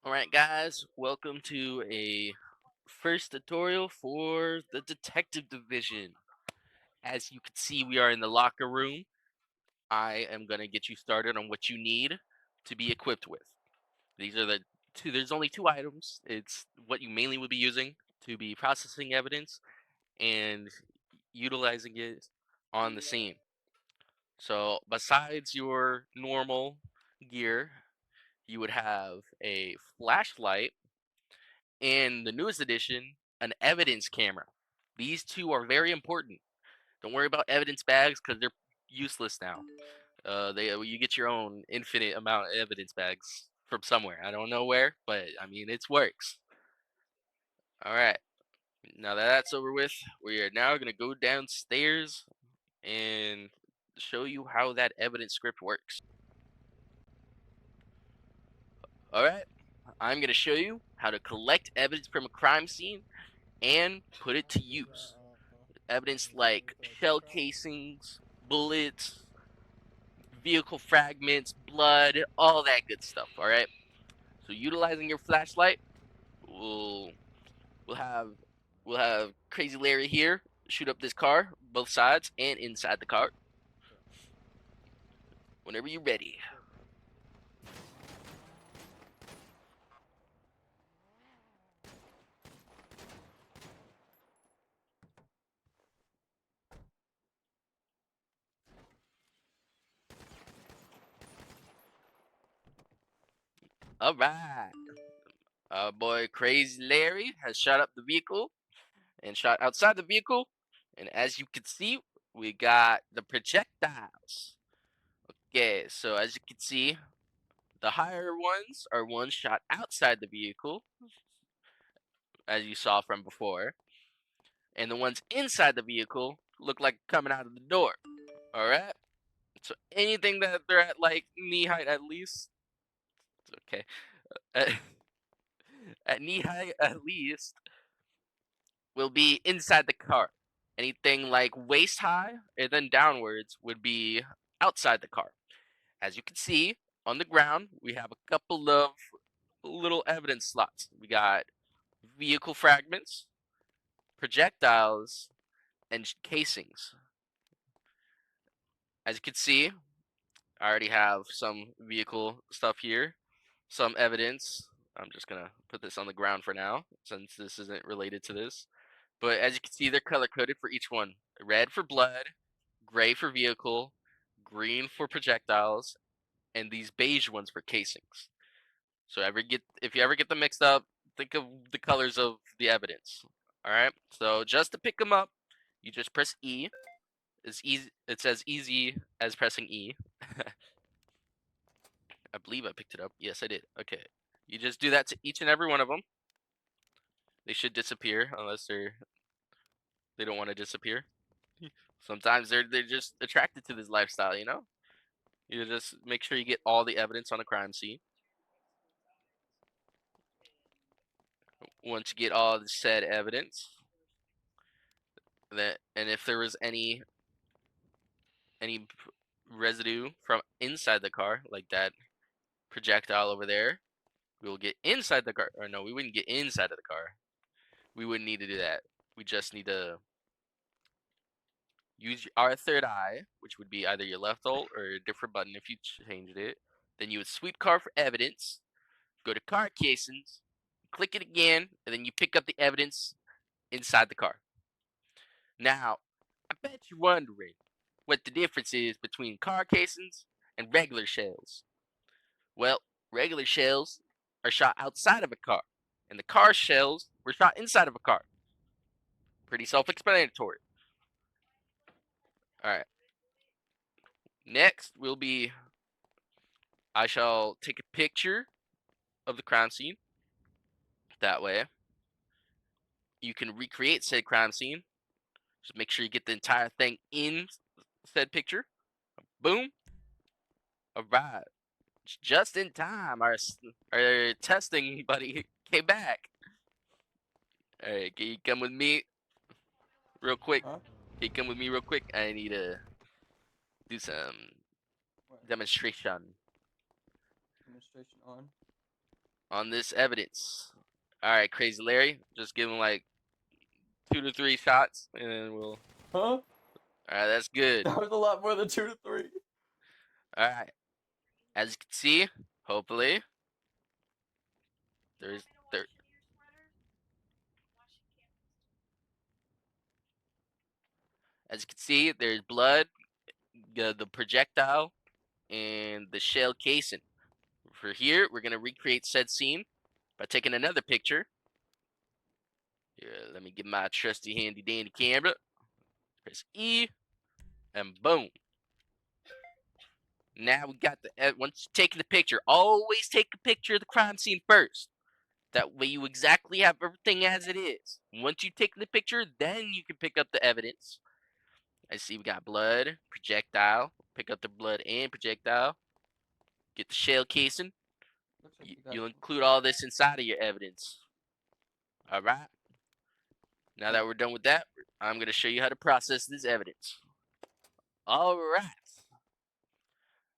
Alright guys, welcome to a first tutorial for the detective division. As you can see, we are in the locker room. I am going to get you started on what you need to be equipped with. These are the two, there's only two items. It's what you mainly will be using to be processing evidence and utilizing it on the scene. So besides your normal gear, you would have a flashlight. In the newest edition, an evidence camera. These two are very important. Don't worry about evidence bags because they're useless now. You get your own infinite amount of evidence bags from somewhere. I don't know where, but I mean it works. All right. Now that that's over with, we are now gonna go downstairs and show you how that evidence script works. All right. I'm gonna show you how to collect evidence from a crime scene and put it to use. Evidence like shell casings, bullets, vehicle fragments, blood, all that good stuff. All right. So utilizing your flashlight, we'll we'll have we'll have Crazy Larry here shoot up this car, both sides and inside the car. Whenever you're ready. All right. Boy, Crazy Larry has shot up the vehicle and shot outside the vehicle, and as you can see, we got the projectiles. Okay, so as you can see, the higher ones are ones shot outside the vehicle, as you saw from before, and the ones inside the vehicle look like coming out of the door. All right. So anything that they're at like knee height at least, okay, at, at knee height at least, will be inside the car. Anything like waist high and then downwards would be outside the car. As you can see on the ground, we have a couple of little evidence slots. We got vehicle fragments, projectiles, and casings. As you can see, I already have some vehicle stuff here, some evidence. I'm just gonna put this on the ground for now, since this isn't related to this. But as you can see, they're color coded for each one. Red for blood, gray for vehicle, green for projectiles, and these beige ones for casings. So if you ever get them mixed up, think of the colors of the evidence. All right. So just to pick them up, you just press E. It's easy. It's as easy as pressing E. I believe I picked it up. Yes, I did. Okay. You just do that to each and every one of them. They should disappear unless they don't want to disappear. Sometimes they're just attracted to this lifestyle, you know? You just make sure you get all the evidence on a crime scene. Once you get all the said evidence, and if there was any residue from inside the car, like that projectile over there, we will get inside the car. Or no, we wouldn't get inside of the car. We wouldn't need to do that. We just need to use our third eye, which would be either your left alt or a different button if you changed it. Then you would sweep car for evidence, go to car casings, click it again, and then you pick up the evidence inside the car. Now, I bet you're wondering what the difference is between car casings and regular shells. Well, regular shells are shot outside of a car, and the car shells were shot inside of a car. Pretty self explanatory. Alright. Next will be I shall take a picture of the crime scene. That way, you can recreate said crime scene. Just make sure you get the entire thing in said picture. Boom. Alright. Just in time, our testing buddy came back. Alright, can you come with me real quick? Huh? Can you come with me real quick? I need to do some What? demonstration. Demonstration on? on this evidence. All right, Crazy Larry, just give him like 2 to 3 shots, and then we'll. Huh? All right, that's good. That was a lot more than 2 to 3. All right, as you can see, hopefully, there. As you can see, there's blood, the projectile, and the shell casing. For here, we're gonna recreate said scene by taking another picture. Here, let me get my trusty handy dandy camera. Press E, and boom. Now we got the. Once you take the picture, always take a picture of the crime scene first. That way you exactly have everything as it is. Once you take the picture, then you can pick up the evidence. I see we got blood, projectile. Pick up the blood and projectile. Get the shell casing. You'll include all this inside of your evidence. All right. Now that we're done with that, I'm going to show you how to process this evidence. All right.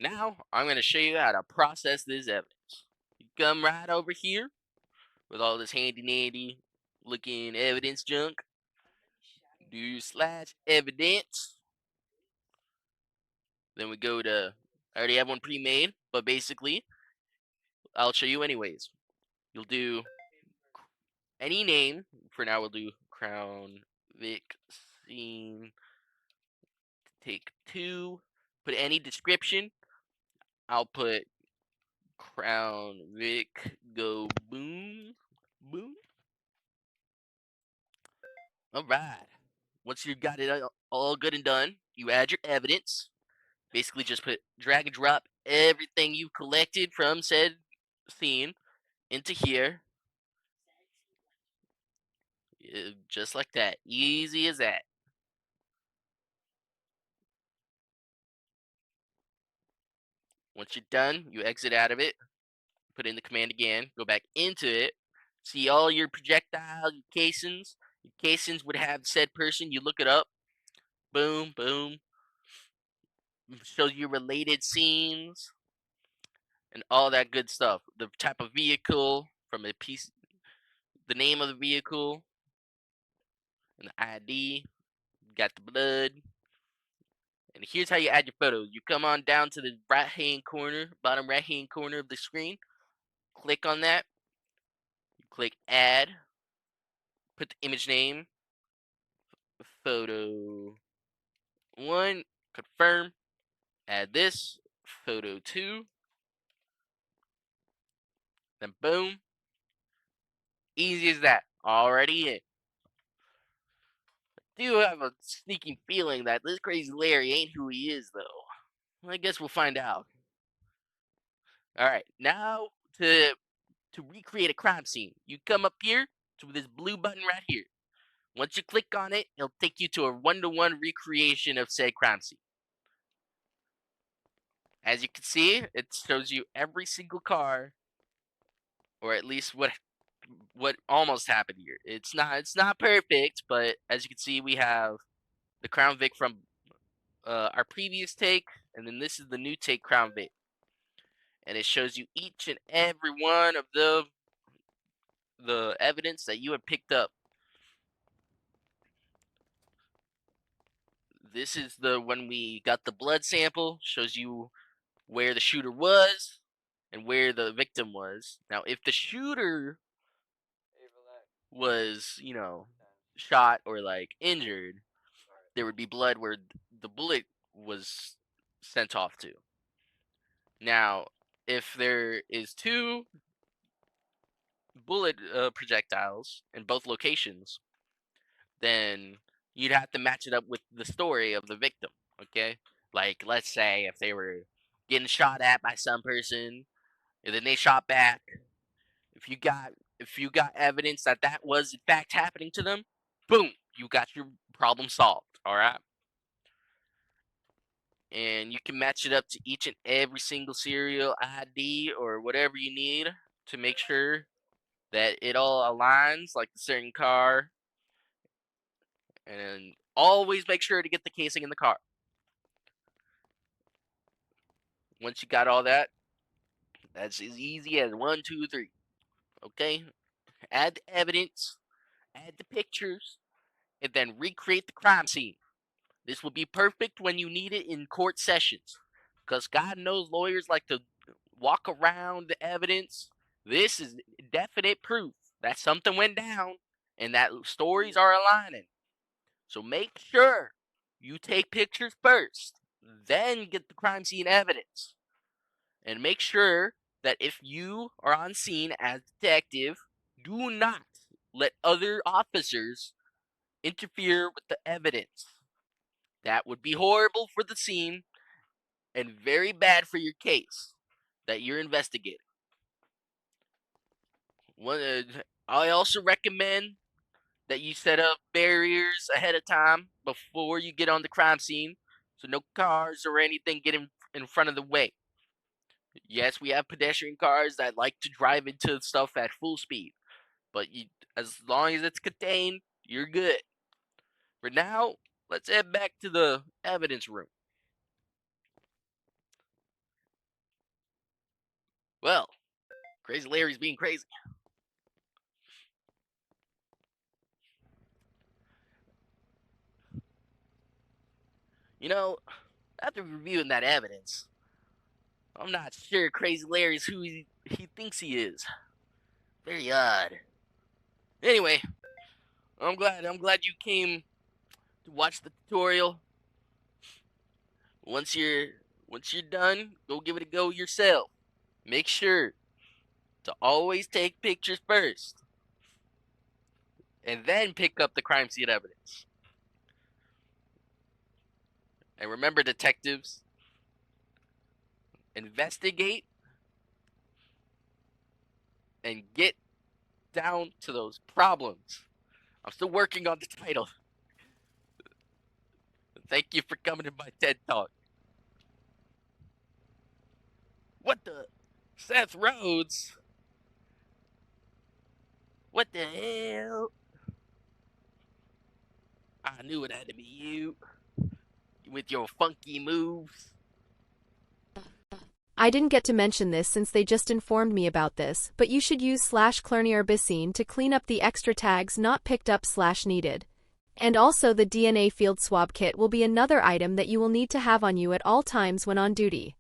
Now I'm going to show you how to process this evidence. You come right over here with all this handy dandy looking evidence junk. Do slash evidence. Then we go to, I already have one pre-made, but basically, I'll show you anyways. You'll do any name. For now, we'll do Crown Vic Scene Take 2. Put any description. I'll put Crown Vic Go Boom. Boom. Alright. Once you got it all good and done, you add your evidence. Basically, just put drag and drop everything you collected from said scene into here. Just like that. Easy as that. Once you're done, you exit out of it. Put in the command again. Go back into it. See all your projectiles, your casings. Your casings would have said person. You look it up. Boom, boom. Shows you related scenes and all that good stuff. The type of vehicle from a piece, the name of the vehicle, and the ID. Got the blood. And here's how you add your photos. You come on down to the right hand corner, bottom right hand corner of the screen. Click on that. You click add. Put the image name. Photo 1. Confirm. Add this. Photo 2. Then boom. Easy as that. Already in. I do have a sneaking feeling that this crazy Larry ain't who he is, though. I guess we'll find out. Alright, now to recreate a crime scene. You come up here to this blue button right here. Once you click on it, it'll take you to a one-to-one recreation of said crime scene. As you can see, it shows you every single car, or at least what almost happened here. It's not perfect, but as you can see, we have the Crown Vic from our previous take, and then this is the new take Crown Vic, and it shows you each and every one of the evidence that you have picked up. This is the when we got the blood sample, shows you where the shooter was and where the victim was. Now, if the shooter was, shot or like injured, there would be blood where the bullet was sent off to. Now, if there is 2 bullet projectiles in both locations, then you'd have to match it up with the story of the victim. Okay, like let's say if they were getting shot at by some person, and then they shot back. If you got evidence that that was in fact happening to them, boom, you got your problem solved. All right, and you can match it up to each and every single serial ID or whatever you need to make sure that it all aligns like a certain car, and always make sure to get the casing in the car. Once you got all that, that's as easy as 1, 2, 3. Okay? Add the evidence, add the pictures, and then recreate the crime scene. This will be perfect when you need it in court sessions. Because God knows lawyers like to walk around the evidence. This is definite proof that something went down and that stories are aligning. So make sure you take pictures first, then get the crime scene evidence. And make sure that if you are on scene as detective, do not let other officers interfere with the evidence. That would be horrible for the scene and very bad for your case that you're investigating. I also recommend that you set up barriers ahead of time before you get on the crime scene so no cars or anything get in front of the way. Yes, we have pedestrian cars that like to drive into stuff at full speed, but as long as it's contained, you're good. For now, let's head back to the evidence room. Well, Crazy Larry's being crazy. You know, after reviewing that evidence, I'm not sure Crazy Larry's who he thinks he is. Very odd. Anyway, I'm glad you came to watch the tutorial. Once you're done, go give it a go yourself. Make sure to always take pictures first, and then pick up the crime scene evidence. And remember, detectives, investigate and get down to those problems. I'm still working on the title. Thank you for coming to my TED Talk. What the? Seth Rhodes? What the hell? I knew it had to be you. With your funky moves. I didn't get to mention this since they just informed me about this, but you should use /Clernierbyssine to clean up the extra tags not picked up /needed. And also the DNA field swab kit will be another item that you will need to have on you at all times when on duty.